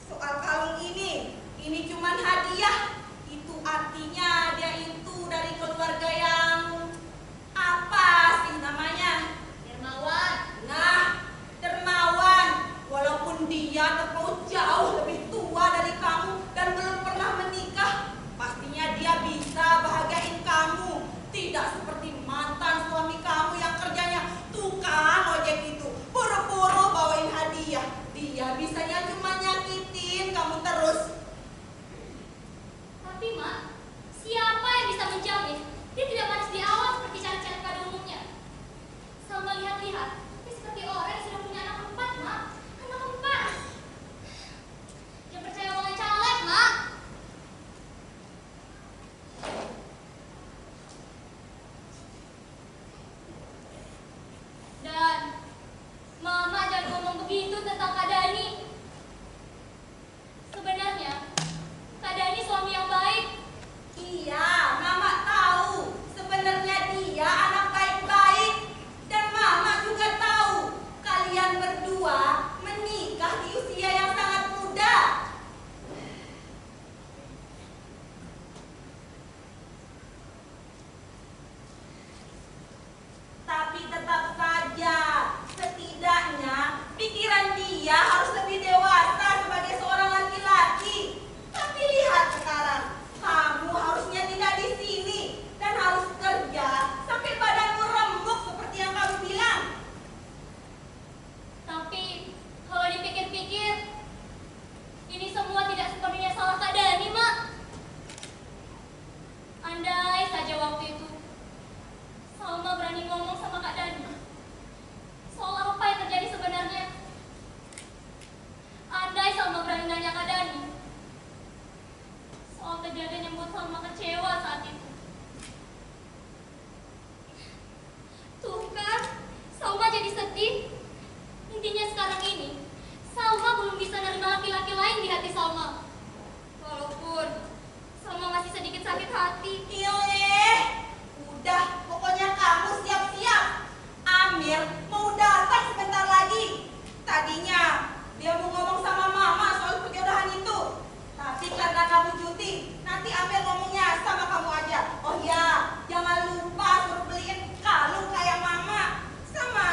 Soal kalung sedih? Intinya sekarang ini, Salma belum bisa nerima laki-laki lain di hati Salma. Walaupun Salma masih sedikit sakit hati. Udah, pokoknya kamu siap-siap. Amir mau datang sebentar lagi. Tadinya dia mau ngomong sama mama soal perjodohan itu. Tapi karena kamu cuti, nanti Amir ngomongnya sama kamu aja. Oh ya, jangan lupa suruh beliin kalung kayak mama. Sama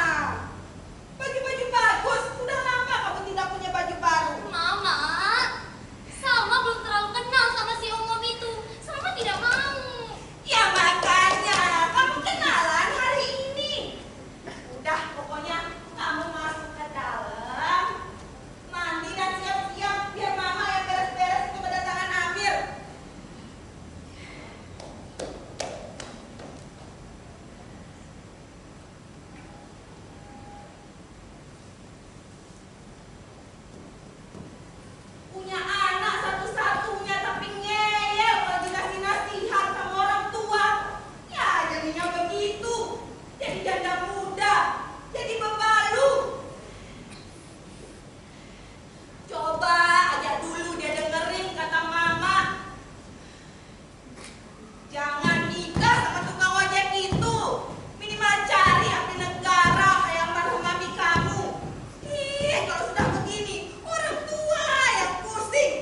baju-baju bagus. Udah lama kamu tidak punya baju baru. Mama, Salma belum terlalu kenal sama si Om itu. Salma tidak mau. Ya makanya kamu kenalan hari ini. Udah, pokoknya kamu masuk ke dalam, mandi dan siap-siap biar mama yang beres-beres untuk kedatangan Amir. Punya anak satu-satunya tapi ngeyel kalau dikasih nasihat sama orang tua. Ya jadinya begitu. Jadi janda muda, jadi bebalu. Coba aja dulu dia dengerin kata mama. Jangan nikah sama tukang ojek itu. Minimal cari abdi negara kayak almarhum mami kamu. Kalau sudah begini, orang tua yang pusing.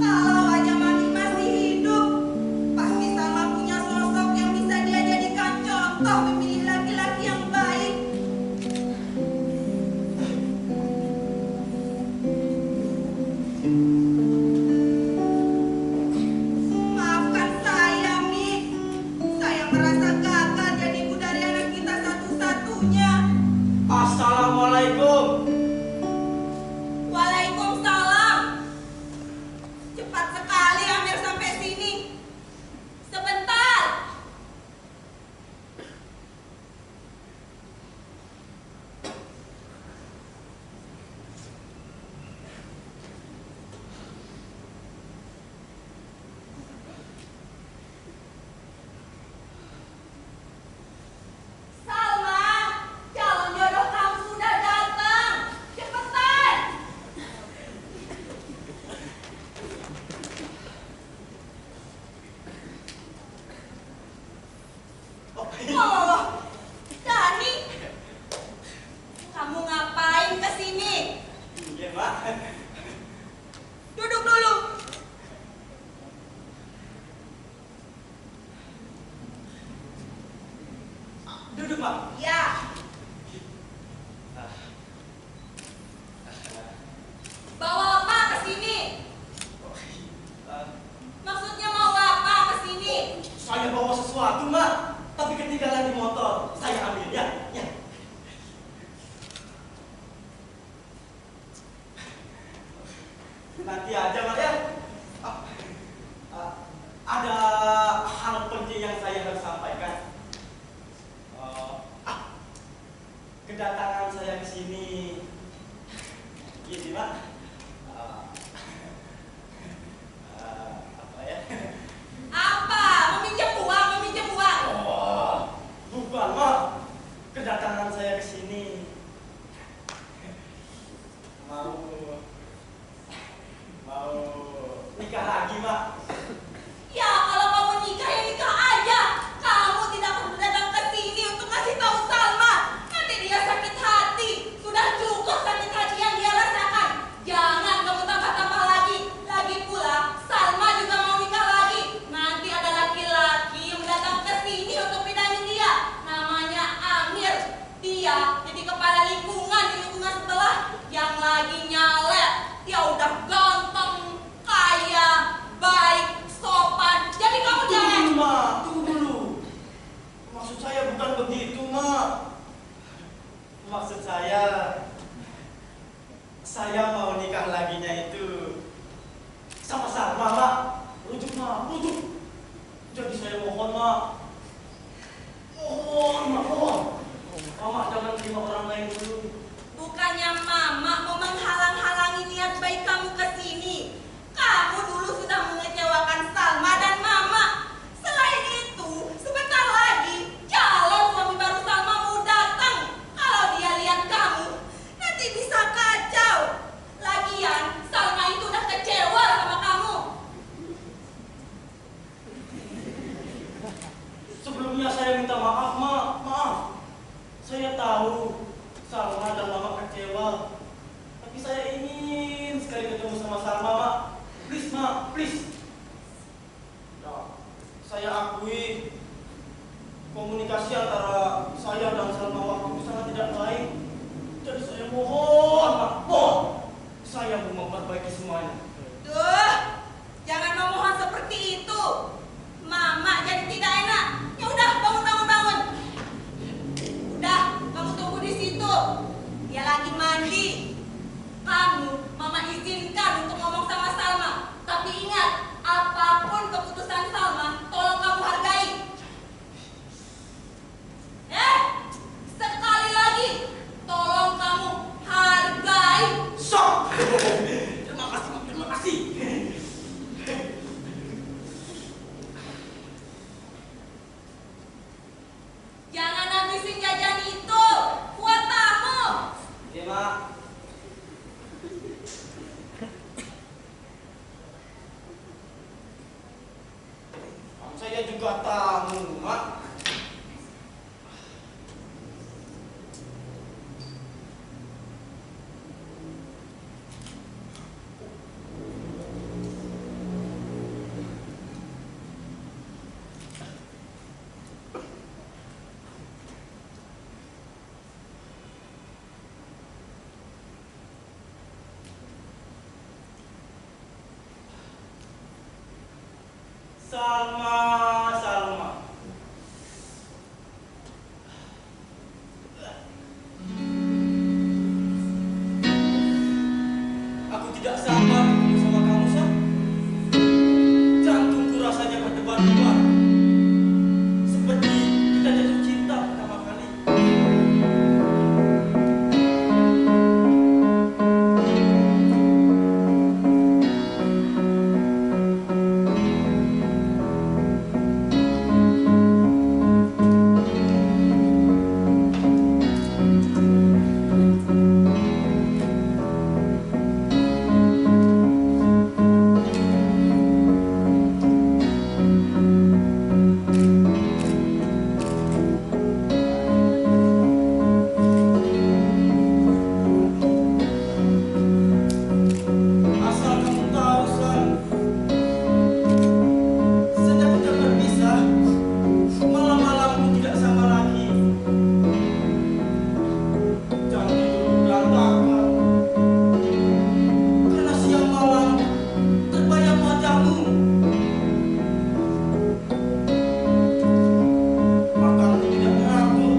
Kalau aja mami masih hidup, pasti Salma punya sosok yang bisa dia jadikan contoh memilih laki-laki yang baik. Maafkan saya, Mi. Saya merasa gagal jadi ibu dari anak kita satu-satunya. Assalamualaikum. Waalaikumsalam. Cepat sekali Amir sampai sini. Sebentar. Salma, calon jodoh kamu sudah datang. Cepetan. Oh, Dani, kamu ngapain kesini? Iya, Mbak. Duduk dulu. Duduk, Mbak. Ya, bawa apa kesini? Maksudnya mau apa kesini? Saya bawa sesuatu, Mbak. Tapi ketinggalan di motor. Saya ambil, ya. Ya. Nanti aja, Mbak, ya. Ada hal penting yang saya harus sampaikan. Kedatangan saya ke sini. Iya sih, Mbak. Apa ya? Apa? Meminjam uang, meminjam uang. Oh, bukan, Mak. Kedatangan saya ke sini mau nikah lagi, Mak. Ya, kalau kamu nikah ya nikah aja. Kamu tidak perlu datang ke sini untuk ngasih tahu Salma. Nanti dia sakit hati. Sudah cukup sakit hati yang dia rasakan. Jangan kamu tambah-tambah lagi. Lagi pula, Salma juga mau nikah lagi. Nanti ada laki-laki yang datang ke sini untuk pindahin dia. Namanya Amir. Dia jadi kepala lingkungan di lingkungan sebelah yang lagi nyalek. Dia udah ganteng, kaya, baik, sopan. Jadi kamu jangan. Tunggu, Mak. Tunggu dulu. Maksud saya bukan begitu, Mak. Maksud saya Saya mau nikah laginya itu sama Salma, Mak. Rujuk, Mak, rujuk. Jadi saya mohon, Mak. Mohon, Mak, mohon. Mama jangan terima orang lain dulu. Bukannya Mama mau menghalang-halangi niat baik kamu ke sini. Kamu dulu sudah mengecewakan Salma dan Mama. Selain itu, sebentar lagi calon suami baru Salma mau datang. Kalau dia lihat kamu, nanti bisa kacau. Lagian, Salma itu udah kecewa sama kamu. Sebelumnya saya minta maaf, Mak. Maaf. Saya tahu Salma dan Mama kecewa. Tapi saya ingin sekali ketemu sama Salma, Mak. Please, Mak, please. Ya, saya akui komunikasi antara saya dan Salma waktu itu sangat tidak baik. Jadi saya mohon, Mak, mohon. Saya mau memperbaiki semuanya. Duh, jangan memohon seperti itu. Mama jadi tidak enak. Ya udah, bangun, bangun, bangun. Udah, kamu tunggu di situ. Dia lagi mandi. Kamu, Mama izinkan untuk ngomong sama Salma. Tapi ingat, apapun keputusan Salma, tolong kamu hargai. Sekali lagi, tolong kamu hargai. Sok. Terima kasih, Mak, terima kasih. Jangan habisin jajan itu. Buat tamu. Iya, Mak. Saya juga tamu, Mak. Salma, Salma. Aku tidak sabar ketemu sama kamu, Sal. Jantungku rasanya berdebar-debar. Seperti kita jatuh cinta pertama kali. Asal kamu tahu, Sal. Sejak kita berpisah, malam-malamku tidak sama lagi. Jam tidur berantakan. Karena siang malam terbayang wajahmu. Makanku tidak teratur.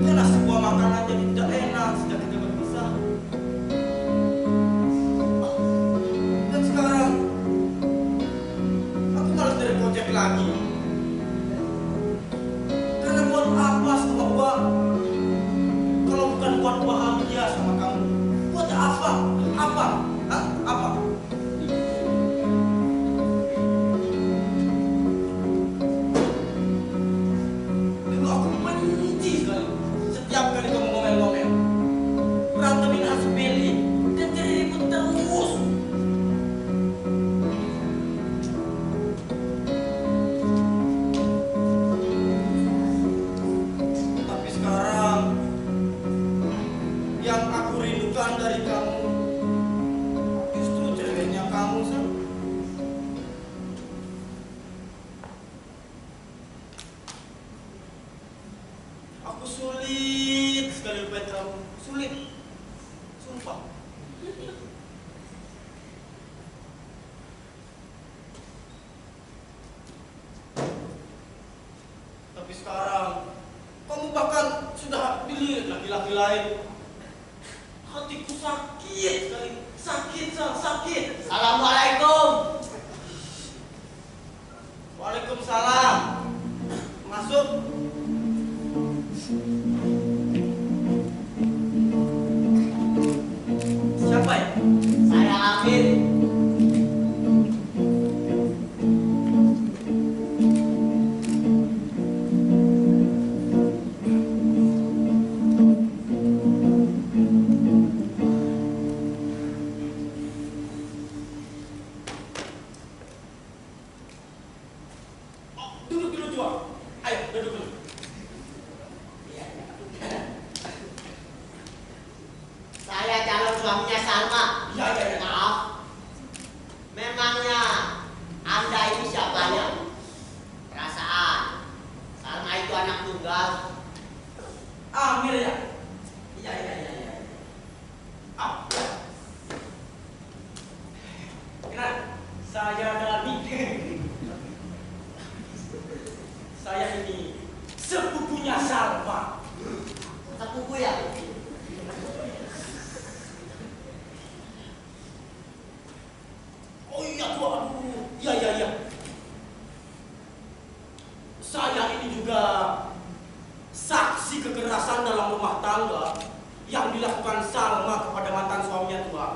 Karena sebuah makanan jadi tidak enak sejak kita berpisah. Dan sekarang aku malas dari project lagi. Karena buat apa semua uang kalau bukan buat bahagia sama kamu? Buat apa? Apa? Hah? Apa? Dulu aku benci sekali setiap kali kamu ngomel-ngomel, berantemin hal sepele dan jadi ribut terus. Tapi sekarang yang aku rindukan dari kamu justru ceweknya kamu, Sal. Aku sulit sekali lupain kamu. Sulit. Sumpah. Tapi sekarang kamu bahkan sudah dilihat laki-laki lain. Hati Perutku sakit sekali. Sakit, Sal, sakit. Assalamualaikum. Waalaikumsalam. Masuk. Siapa ya? Saya Amin. Duduk dulu, Tua. Ayo, duduk dulu. Saya calon suaminya Salma. Ya, ya, ya. Maaf. Memangnya Anda ini siapanya? Perasaan Salma itu anak tunggal. Amir ya? Iya, iya, iya, iya. Ya. Kenal, saya Dani. Saya ini sepupunya Salma. Sepupu ya? Oh iya, Tua. Aduh. Iya, iya, iya. Saya ini juga saksi kekerasan dalam rumah tangga yang dilakukan Salma kepada mantan suaminya, Tua.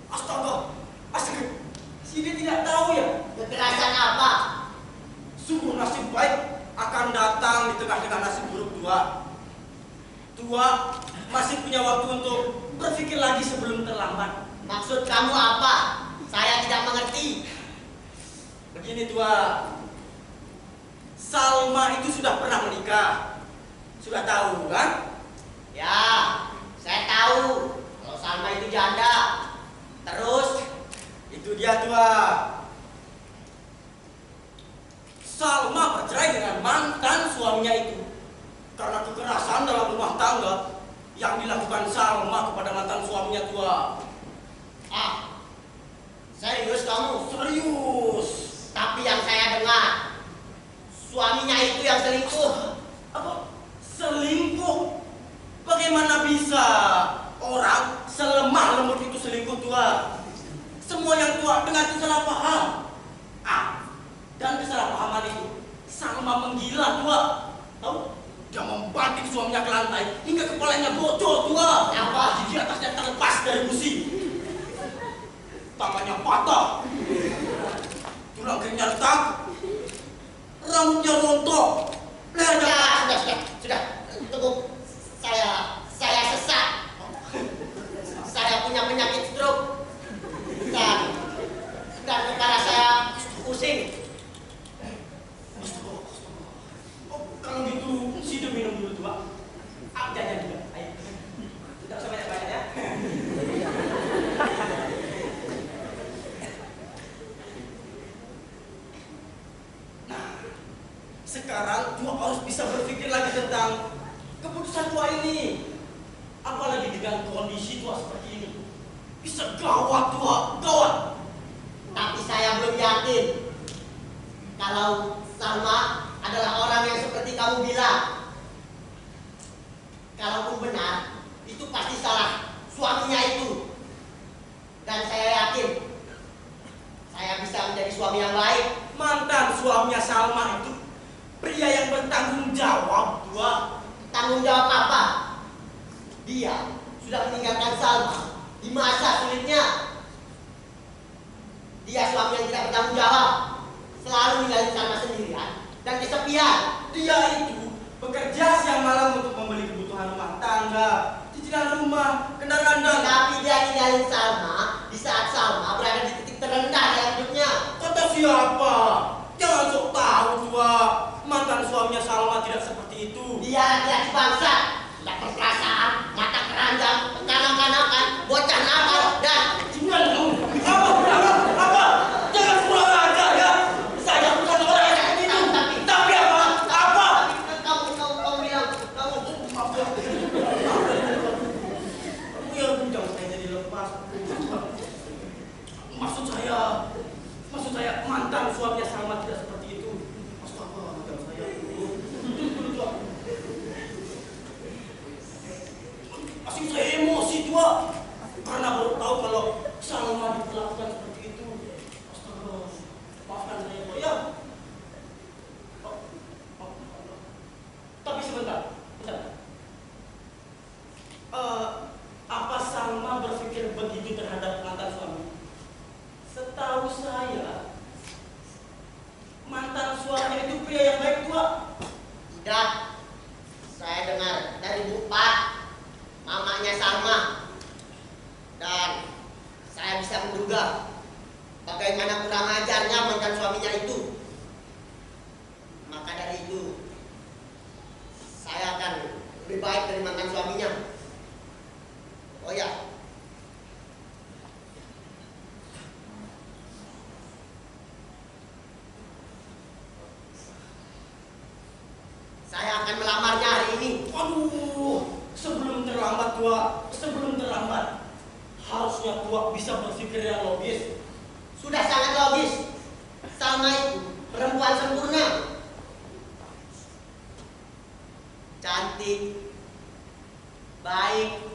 Astaga, astaga. Si dia tidak tahu ya. Kekerasan apa? Sungguh nasib baik akan datang di tengah-tengah nasib buruk, Tua. Tua masih punya waktu untuk berpikir lagi sebelum terlambat. Maksud kamu apa? Saya tidak mengerti. Begini, Tua. Salma itu sudah pernah menikah. Sudah tahu, kan? Ya, saya tahu kalau Salma itu janda. Terus, Itu dia, Tua. Salma bercerai dengan mantan suaminya itu karena kekerasan dalam rumah tangga yang dilakukan Salma kepada mantan suaminya, Tua. serius kamu? Serius. Tapi yang saya dengar, suaminya itu yang selingkuh. Apa? Selingkuh? Bagaimana bisa orang selemah lembut itu selingkuh, Tua? Semua yang Tua dengar itu salah paham. Dan kesalahpahaman itu Salma menggila, Tua. Tahu? Dia membanting suaminya ke lantai hingga kepalanya bocor, Tua. Apa? Gigi atasnya terlepas dari busi. Tangannya patah. Tulang keringnya retak. Rambutnya rontok. Lehernya Ya, sudah. Tunggu. Saya sesak. Saya punya penyakit stroke. Dan kepala saya pusing. Oh, kalau gitu, Sido minum dulu, Tua. Jajan juga. Ayo. Tidak usah banyak-banyak ya. Nah, sekarang Tua harus bisa berpikir lagi tentang keputusan Tua ini. Apalagi dengan kondisi Tua seperti ini. Bisa gawat, Tua. Gawat. Tapi saya belum yakin kalau Salma adalah orang yang seperti kamu bilang. Kalaupun benar, itu pasti salah suaminya itu. Dan saya yakin saya bisa menjadi suami yang baik. Mantan suaminya Salma itu pria yang bertanggung jawab, Tua. Tanggung jawab apa? Dia sudah meninggalkan Salma di masa sulitnya. Dia suami yang tidak bertanggung jawab, selalu ninggalin Salma sendirian dan kesepian. Dia itu bekerja siang malam untuk membeli kebutuhan rumah tangga, cicilan rumah, kendaraan dan... Tapi dia ninggalin Salma di saat Salma berada di titik terendah dalam hidupnya. Kata siapa? Jangan sok tahu, Tua. Mantan suaminya Salma tidak seperti itu. Dia laki-laki bangsa, tidak berperasaan, mata keranjang, kanak-kanakan, bocah nakal, dan Apa? Jangan kurang ajar ya. Saya bukan orang yang seperti itu. Tapi apa? Apa? Kamu bilang, kamu Kamu yang bujang saya jadi lepas. Maksud saya mantan suaminya Salma tidak seperti itu. Astaga, bujang saya. Duduk, Tua. Masih saya emosi, Tua. Salma diperlakukan seperti itu? Astaga, maafkan saya Pak ya. Oh, oh, oh. Tapi sebentar. Apa Salma berpikir begitu terhadap mantan suami? Setahu saya, mantan suami itu pria yang baik tua. Tidak. Saya dengar dari Bu Pat, mamanya Salma. Dan saya bisa menduga bagaimana kurang ajarnya mantan suaminya itu. Maka dari itu, saya akan lebih baik dari mantan suaminya. Oh ya, saya akan melamarnya hari ini. Aduh, sebelum terlambat tua, sebelum terlambat. Harusnya tua bisa berpikir yang logis. Sudah sangat logis. Salma itu perempuan sempurna. Cantik, baik,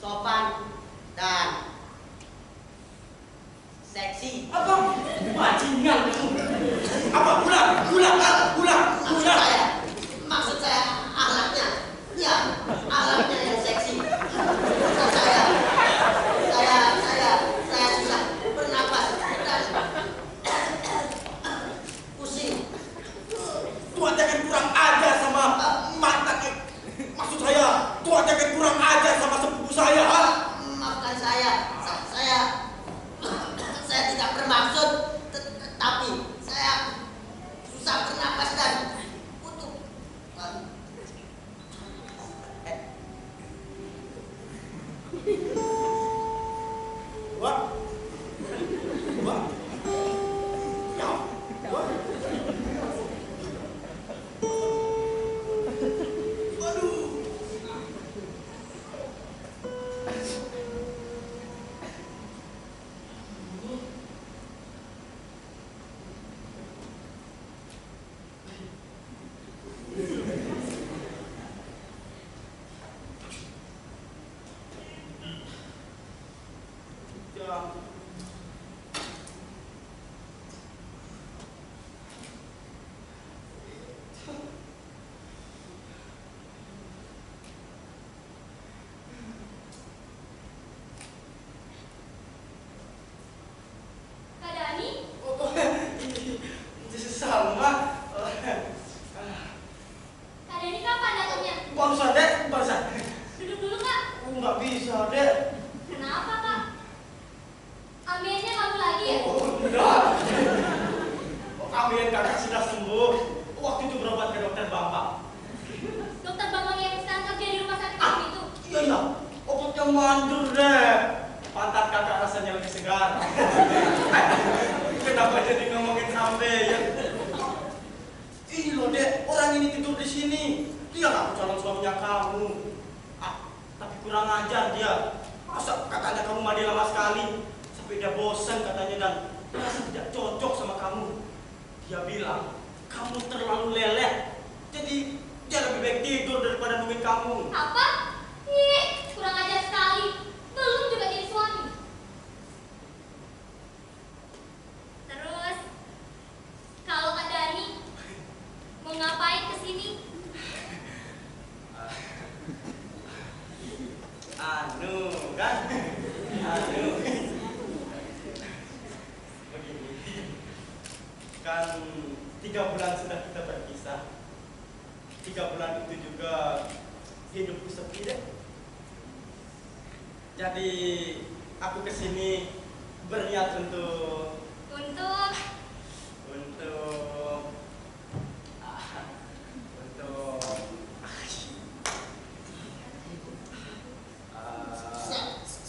sopan, dan seksi. Apa? Bajingan kamu. Apa? Ulang. Maksud saya alatnya. Ya, alatnya yang seksi. Maksud saya susah bernapas dan pusing. Tua jangan kurang ajar sama mantan. Maksud saya, tua jangan kurang ajar sama sepupu saya. Ha? Maafkan saya tidak bermaksud, tapi saya susah bernapas dan butuh. Wah. Ya. Wah. Aduh. Ya. Kak Dani, Salma. Kak Dani kapan datangnya? Barusan dek, barusan. Duduk dulu Kak. Nggak bisa dek. Kenapa Kak? Ambilnya kamu lagi ya? Udah. Ambilin kakak sudah sembuh. Waktu itu berobat ke dokter Bapak. Dokter Bambang yang sekarang kerja di rumah sakit kamu itu. Iya. Obatnya manjur dek. Pantat kakak rasanya lebih segar. Kenapa jadi ngomongin sampean? Ini loh dek, orang ini tidur di sini. Dia nggak calon suaminya kamu. Tapi kurang ajar dia. Masa katanya kamu mandi lama sekali, sampai dia bosan katanya dan merasa tidak cocok sama kamu. Dia bilang kamu terlalu leleh. Jadi dia lebih baik tidur daripada nungguin kamu. Apa? Ih, kurang ajar sekali. Belum juga jadi suami. Terus, kalau Kak Dani mau ngapain kesini? Anu kan? Anu. Begini. Kan 3 bulan sudah kita berpisah. 3 bulan itu juga hidupku sepi deh. Jadi aku kesini berniat untuk Untuk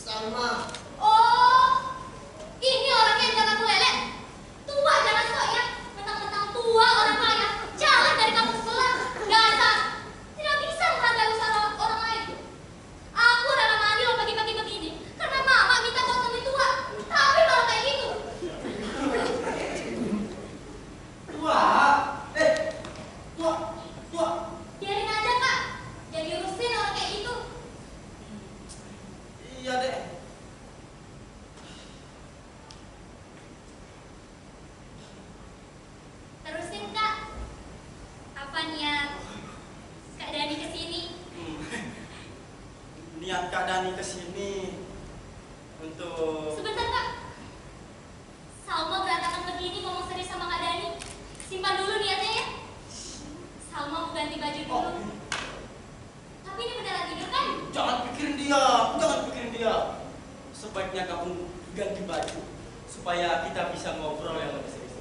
Salma, oh, ini orangnya yang jangan meleleh. Tua jangan sok ya. Mentang-mentang tua orang kaya, jalan dari kampung sebelah. Dasar tidak bisa menghargai usaha orang lain. Aku rela mandi loh pagi-pagi begini karena mama minta buat nemenin tua. Tapi kalau kayak gitu, tua. biarin aja Kak. Jadi urusin orang kayak gitu. Iya deh. ke sini untuk... Sebentar Kak. Salma berantakan begini ngomong serius sama Kak Dani. Simpan dulu niatnya ya. Salma mau ganti baju dulu. Tapi ini beneran tidur kan? Jangan pikirin dia, jangan pikirin dia. Sebaiknya kamu ganti baju supaya kita bisa ngobrol yang lebih serius.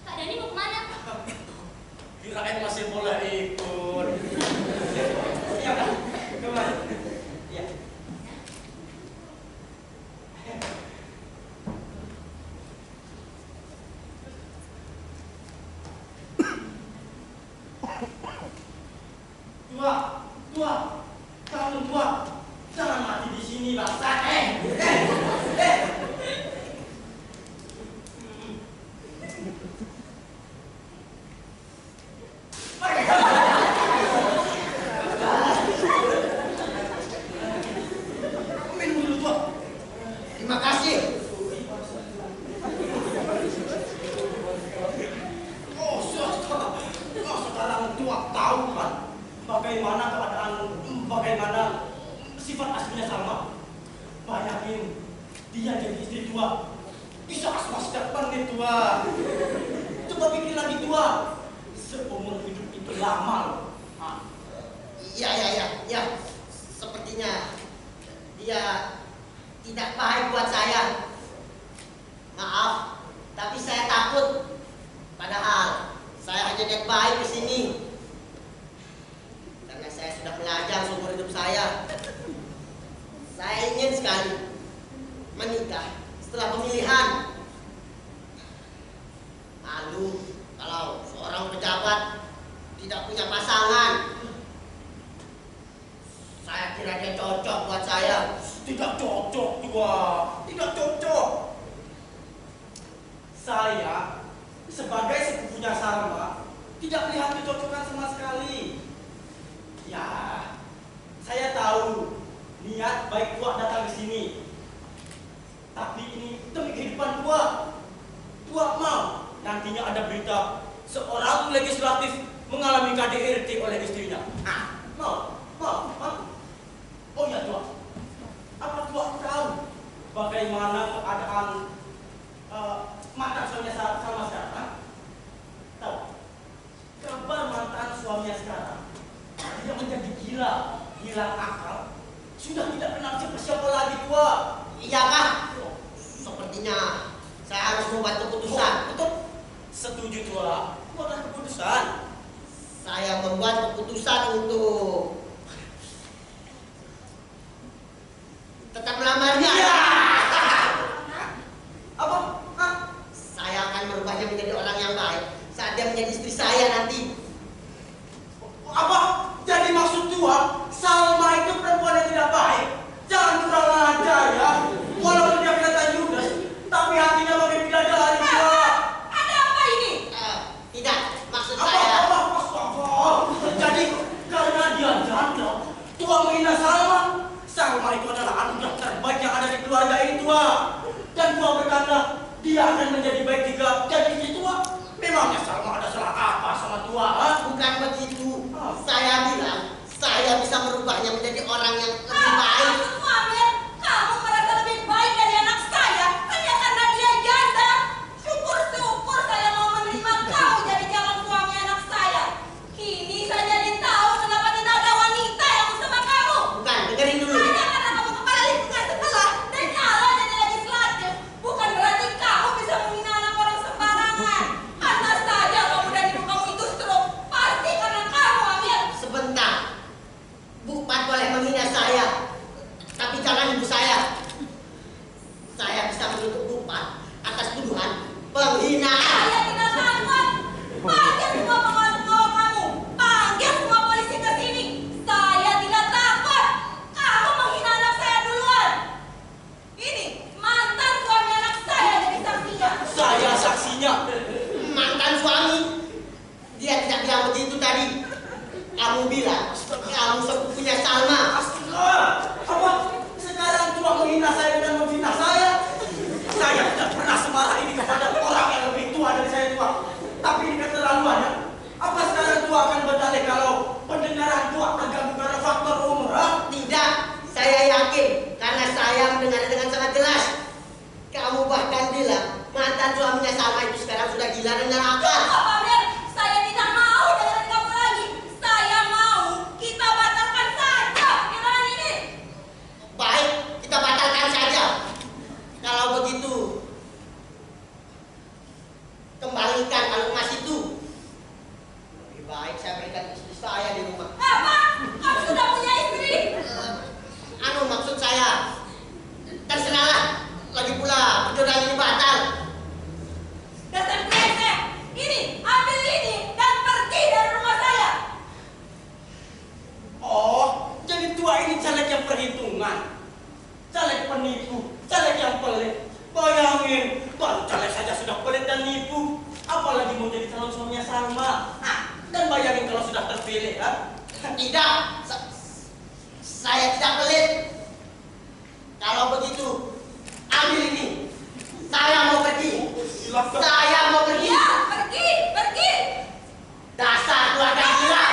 Kak Dani mau kemana? Kirain masih boleh ikut. Iya kan? Kemana? Iya. Tua, kamu tua, jangan mati di sini bangsa. Minum dulu tua. Terima kasih. Sekarang tua tahu kan bagaimana keadaan, bagaimana sifat aslinya Salma. Bayangin, dia jadi istri tua, bisa asma depan nih tua. Coba pikir lagi tua, seumur hidup itu lama loh. Ya. Sepertinya dia tidak baik buat saya. Maaf, tapi saya takut. Padahal saya hanya niat baik di sini. Karena saya sudah melajang seumur hidup saya. Saya ingin sekali menikah setelah pemilihan. Lalu kalau seorang pejabat tidak punya pasangan, saya kira dia cocok buat saya. Tidak cocok tua, tidak cocok. Saya sebagai sepupunya Salma tidak melihat kecocokan sama sekali. Ya, saya tahu niat baik tua datang ke sini. Tapi ini demi kehidupan tua. Tua mau nantinya ada berita seorang legislatif mengalami KDRT oleh istrinya. Mau. Oh ya tua. Apa tua tahu bagaimana keadaan mantan suaminya Salma sekarang? Tahu? Kabar mantan suaminya sekarang dia menjadi gila, hilang akal, sudah tidak kenal siapa-siapa lagi tua. Iya kah? Sepertinya saya harus membuat keputusan. Betul. Setuju tua. Buatlah keputusan. Saya membuat keputusan untuk tetap melamarnya. Iya. Apa? Saya akan merubahnya menjadi orang yang baik saat dia menjadi istri saya nanti. Apa? Jadi maksud tua, Salma itu perempuan yang tidak baik. Jangan kurang ajar ya. Walaupun dia kelihatan judes, tapi hatinya makin bidadari tua. Ada apa ini? Tidak, maksud saya. Jadi karena dia janda, tua menghina Salma. Salma itu adalah anugerah terbaik yang ada di keluarga ini tua. Dan tua berkata dia akan menjadi baik jika jadi istri tua. Memangnya Salma ada salah apa sama tua? Bukan begitu. Saya bilang saya bisa merubahnya menjadi orang yang lebih baik. Maksudmu Amir? Kamu merasa lebih baik dari anak saya hanya karena dia janda? Syukur-syukur saya mau menerima kamu jadi calon suami anak saya. Kini saya jadi tahu kenapa tidak ada wanita yang bersama kamu. Bukan, dengerin dulu. Hanya karena kamu kepala lingkungan sebelah dan kalah jadi legislatif. Bukan berarti kamu bisa menghina anak orang sembarangan. Pantas saja kamu dan ibu kamu itu stroke. Pasti karena kamu, Amir. Sebentar. Bupati boleh menghina saya. penipu, caleg yang pelit. Bayangin, baru caleg saja sudah pelit dan nipu. Apalagi mau jadi calon suaminya Salma. Dan bayangin kalau sudah terpilih, ha? Tidak, saya tidak pelit. Kalau begitu, ambil ini. Saya mau pergi. Silakan. Saya mau pergi. Ya, pergi, pergi. Dasar keluarga gila.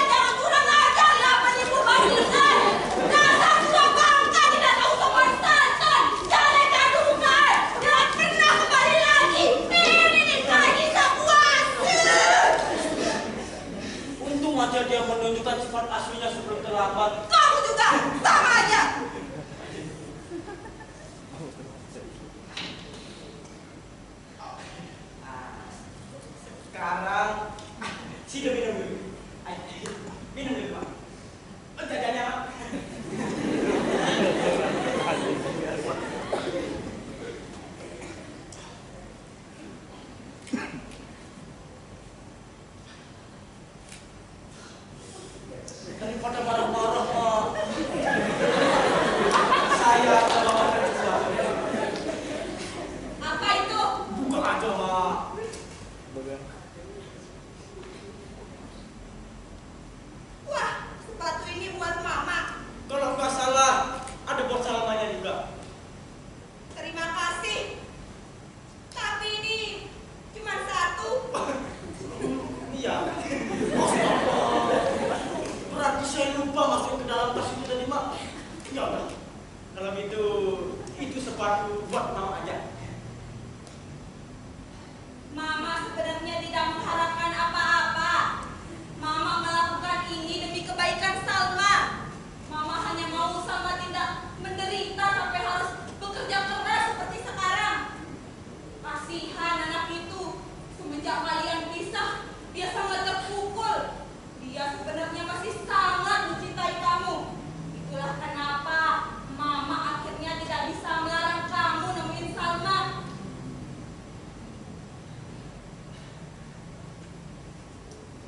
Jangan kurang ajar ya penipu bajingan. Dasar tua bangka tidak tahu sopan santun. Caleg gadungan. Jangan pernah kembali lagi. Ini lagi sepuasnya. Untung aja dia menunjukkan sifat aslinya sebelum terlambat. Kamu juga sama aja. Sekarang, sudah minum dulu. Minum dulu, Pak. Jajannya, Pak. Daripada marah-marah, Pak. Saya akan bawakan sesuatu. Apa itu? Buka aja, Pak. Wah, sepatu ini buat mama. Kalau nggak salah, ada buat Salmanya juga. Terima kasih. Tapi ini cuma satu. Iya. Astaga. Berarti saya lupa masuk ke dalam tas itu tadi, Mak. Ya udah. Kalau itu sepatu buat Mama aja. Mama sebenarnya tidak mengharapkan apa-apa. Mama melakukan ini demi kebaikan Salma. Mama hanya mau Salma tidak menderita sampai harus bekerja keras seperti sekarang. Kasihan anak itu. Semenjak kalian pisah, dia sangat terpukul. Dia sebenarnya masih sangat mencintai kamu. Itulah kenapa Mama akhirnya tidak bisa melarang kamu nemuin Salma.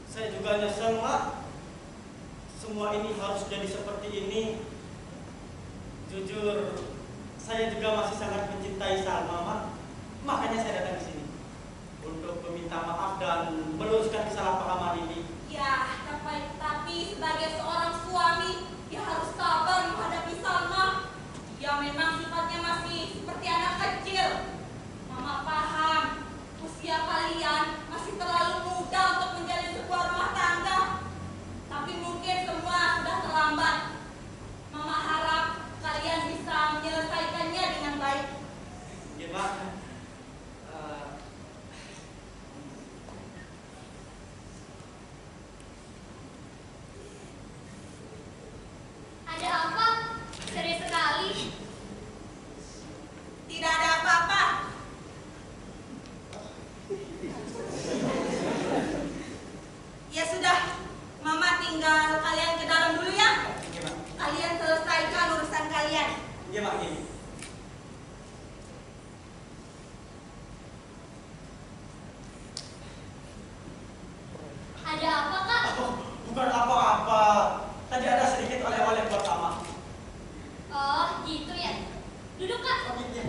Saya juga nyesel, Mak. Semua ini harus jadi seperti ini. Jujur, saya juga masih sangat mencintai Salma, Mak. Makanya saya datang ke sini untuk meminta maaf dan meluruskan kesalahpahaman ini. Ya, tapi sebagai seorang suami, dia harus sabar menghadapi Salma. Dia memang sifatnya masih seperti anak kecil. Mama paham, usia kalian masih terlalu muda untuk menjalin sebuah rumah tangga. Tapi mungkin semua sudah terlambat. Mama harap kalian bisa menyelesaikannya dengan baik. Ya, Mak. Ada apa? Serius sekali. Tidak ada apa-apa. Ya sudah, Mama tinggal kalian ke dalam dulu ya. Iya, Mak. Kalian selesaikan urusan kalian. Iya, Mak. Gini. Ada apa, Kak? Oh, bukan apa-apa. Tadi ada sedikit oleh-oleh buat Mama. Oh, gitu ya. Duduk, Kak. Oh, iya.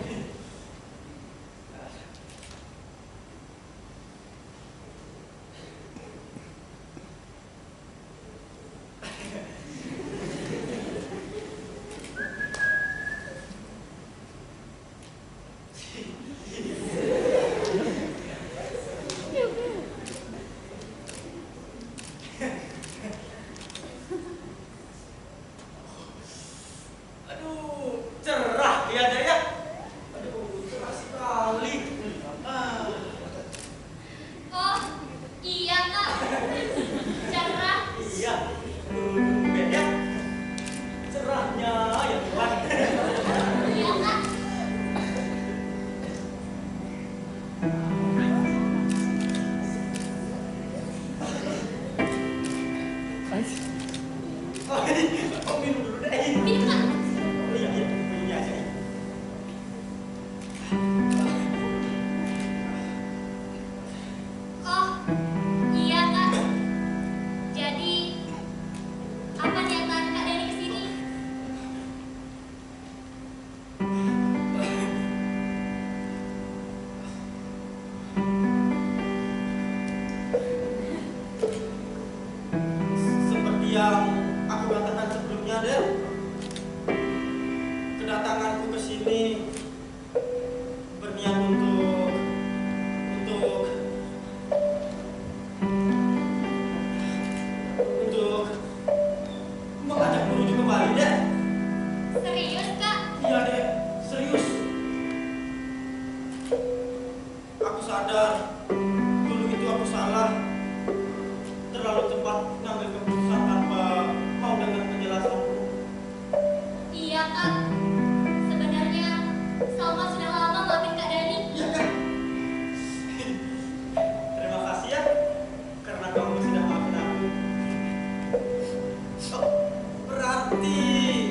Pasti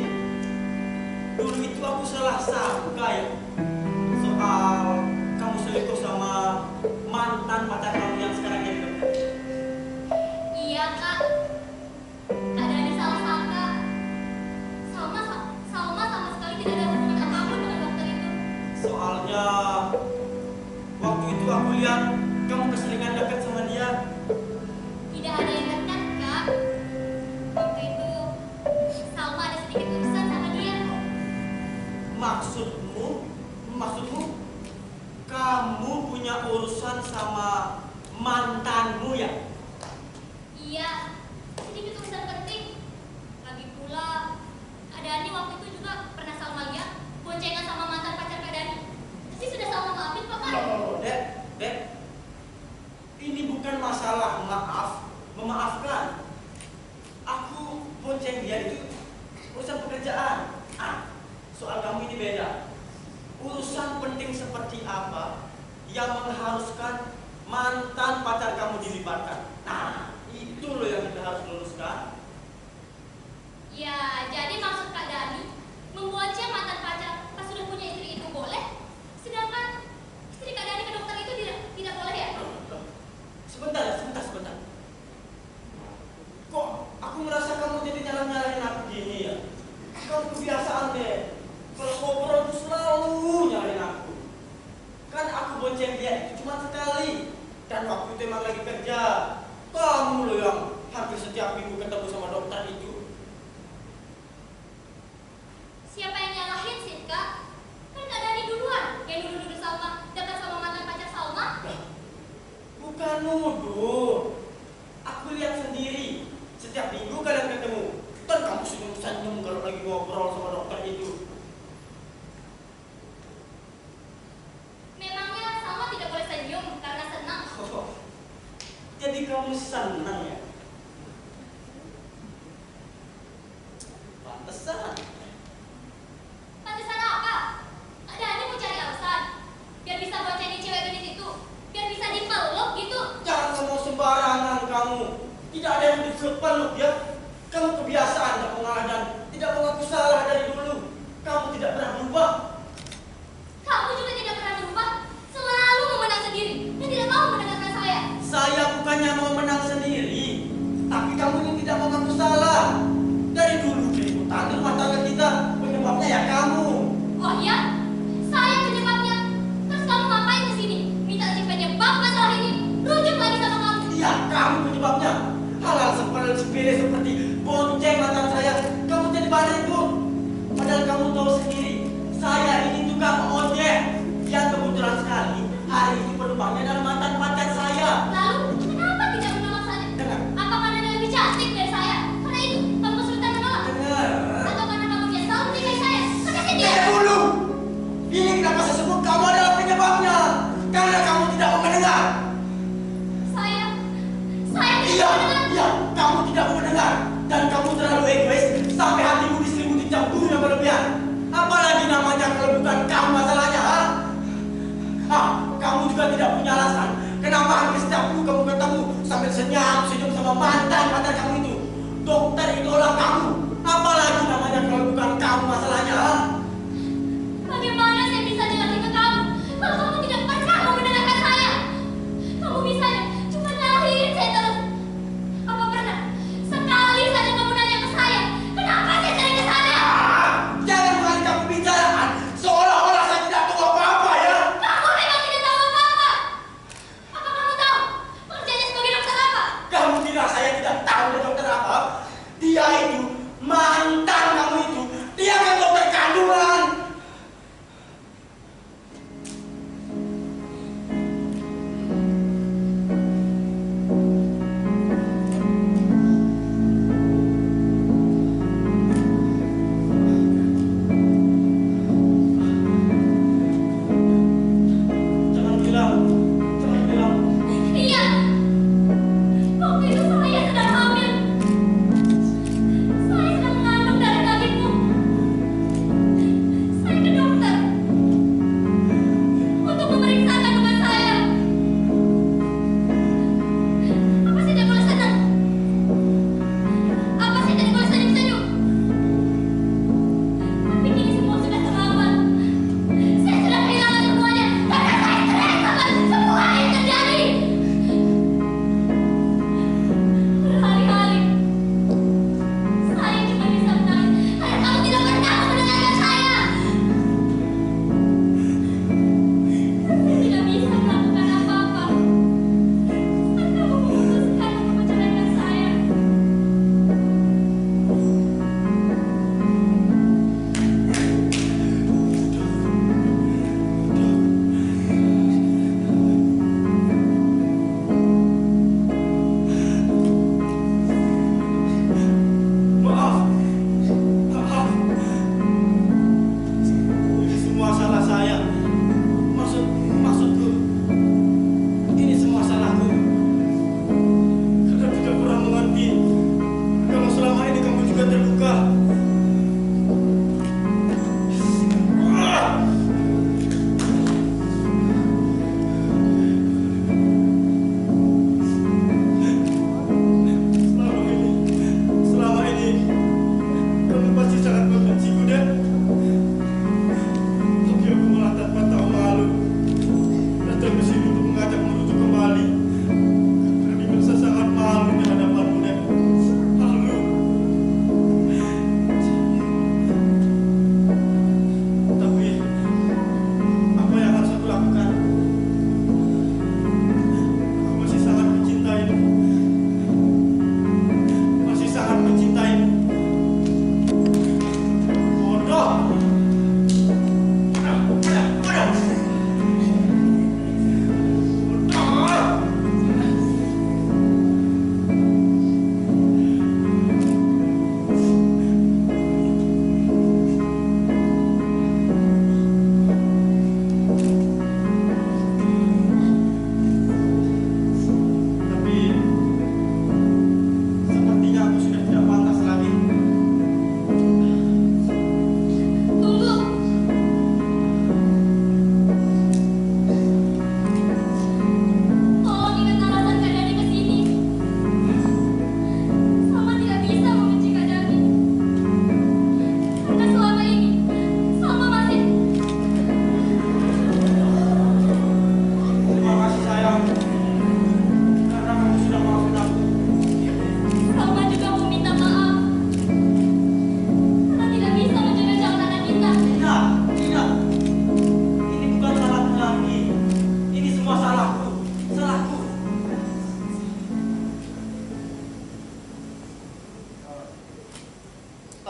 dulu itu aku salah sangka ya soal kamu selingkuh sama mantan pacar kamu yang sekarang jadi dokter. Iya kak, ada di salah sangka. Salma sama sekali tidak ada hubungan apapun dengan dokter itu. Soalnya waktu itu aku lihat kamu keseringan dekat sama dia. Tidak ada yang dekat kak. Waktu itu Salma ada sedikit urusan sama dia. Maksudmu kamu punya urusan sama mantanmu ya? Iya, sedikit urusan penting. Lagi pula, Kak Dani waktu itu juga pernah Salma lihat boncengan sama mantan pacar Kak Dani. Pasti sudah Salma maafin kok kan? Loh, Dek, ini bukan masalah memaafkan. Aku bonceng dia itu urusan pekerjaan. Soal kamu ini beda. Urusan penting seperti apa yang mengharuskan mantan pacar kamu dilibatkan. Nah, itu loh yang kita harus luruskan. Ya, jadi maksud Kak Dani membonceng mantan pacar pas sudah punya istri itu boleh, sedangkan istri Kak Dani ke dokter itu tidak boleh ya? Sebentar. Kok aku merasa kamu jadi nyalahin aku gini ya? Kamu kebiasaan deh. Kalau ngobrol tuh selalu nyalahin aku. Kan aku bonceng dia itu cuma sekali. Dan waktu itu emang lagi kerja. Kamu loh yang hampir setiap minggu ketemu sama dokter itu. Siapa yang nyalahin sih Kak? Kan Kak Dani duluan yang nuduh-nuduh Salma dekat sama mantan pacar Salma. Bukan nuduh. Aku lihat sendiri. Setiap minggu kalian ketemu. Dan kamu senyum-senyum kalau lagi ngobrol sama dokter itu. Memangnya Salma tidak boleh senyum karena senang? Jadi kamu senang ya? Pantesan. Pantesan apa? Kak Dani mau cari alasan biar bisa boncengin cewek gendis itu, biar bisa dipeluk gitu. Jangan ngomong sembarangan kamu. Tidak ada yang dipeluk ya. Kamu kebiasaan tak mengalah dan tidak mengaku salah dari dulu. Kamu tidak pernah berubah. Kamu juga tidak pernah berubah, selalu memenang sendiri dan tidak mau mendengarkan saya. Saya bukannya mau menang sendiri, tapi kamu ini tidak mengaku salah. Dari dulu keributan rumah tangga kita penyebabnya ya kamu. Oh iya? Saya penyebabnya. Terus kamu ngapain ke sini? Minta si penyebab masalah ini rujuk lagi sama kamu. Iya, kamu penyebabnya. Hal-hal sepele seperti bonceng mantan saya, kamu jadi badai bu. Padahal kamu tahu sendiri, saya ini tukang ojek. Yang kebetulan sekali hari ini penumpangnya adalah mantan pacar saya. Lalu kenapa tidak menolak saya? Dengar. Apa karena dia lebih cantik dari saya? Karena itu kamu kesulitan menolak? Dengar. Atau karena kamu dia selalu menikahi saya? Katakan dia. Dulu. Ini kenapa saya sebut kamu adalah penyebabnya? Karena kamu tidak mau mendengar. Saya Iya, tidak mendengar. iya, kamu tidak mau mendengar. Dan kamu terlalu egois sampai hatimu diselimuti cemburu yang berlebihan. Apalagi namanya kalau bukan kamu masalahnya, ha? Kamu juga tidak punya alasan. Kenapa hampir setiap minggu kamu ketemu sambil senyum sama mantan kamu itu? Dokter idola kamu. Apalagi namanya kalau bukan kamu masalahnya, ha? Bagaimana saya bisa jelasin ke kamu kalau kamu tidak pernah mau mendengarkan saya? Kamu bisa cuma nyalahin saya terus. Apa pernah sekali saja kamu nanya ke saya, kenapa saya sering ke sana? Jangan kali kamu bicara seolah-olah saya tidak tahu apa-apa ya. Kamu memang tidak tahu apa-apa. Apa kamu tahu pekerjaannya sebagai dokter apa? Kamu kira saya tidak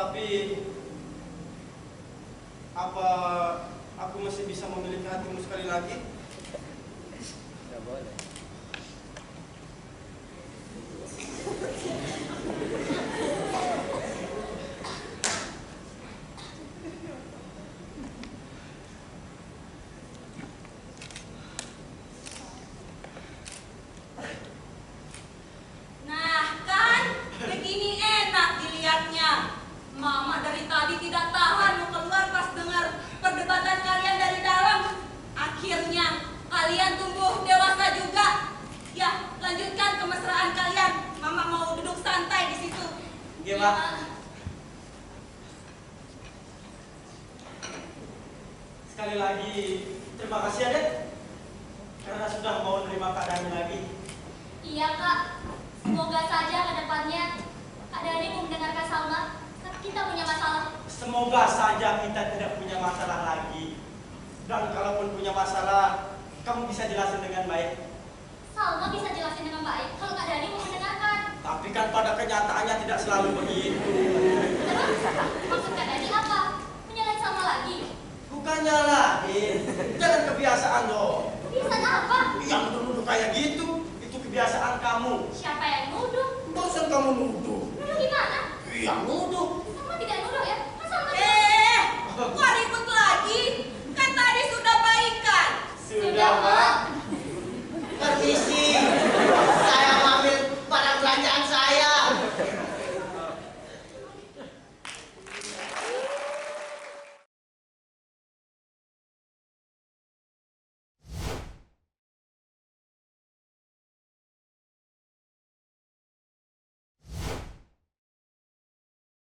Tapi apa aku masih bisa memiliki hatimu sekali lagi? Nggak boleh. Nah, kan begini enak dilihatnya. Mama dari tadi tidak tahan mau keluar pas dengar perdebatan kalian dari dalam. Akhirnya kalian tumbuh dewasa juga. Ya, lanjutkan kemesraan kalian. Mama mau duduk santai di situ. Iya, Mak. Sekali lagi terima kasih ya, Dek. Karena sudah mau menerima keadaannya lagi. Iya kak, semoga saja ke depannya Kak Dani mau mendengarkan Salma saat kita punya masalah. Semoga saja kita tidak punya masalah lagi. Dan kalaupun punya masalah, kamu bisa jelasin dengan baik. Salma bisa jelasin dengan baik kalau Kak Dani mau mendengarkan. Tapi kan pada kenyataannya tidak selalu begitu. Terus maksud Kak Dani apa? Menyalahin Salma lagi? Bukannya lain, jangan kebiasaan dong. Kebiasaan apa? Yang dulu kayak gitu, itu kebiasaan kamu. Siapa yang nuduh? Bosan kamu nuduh. Nuduh gimana? Yang nuduh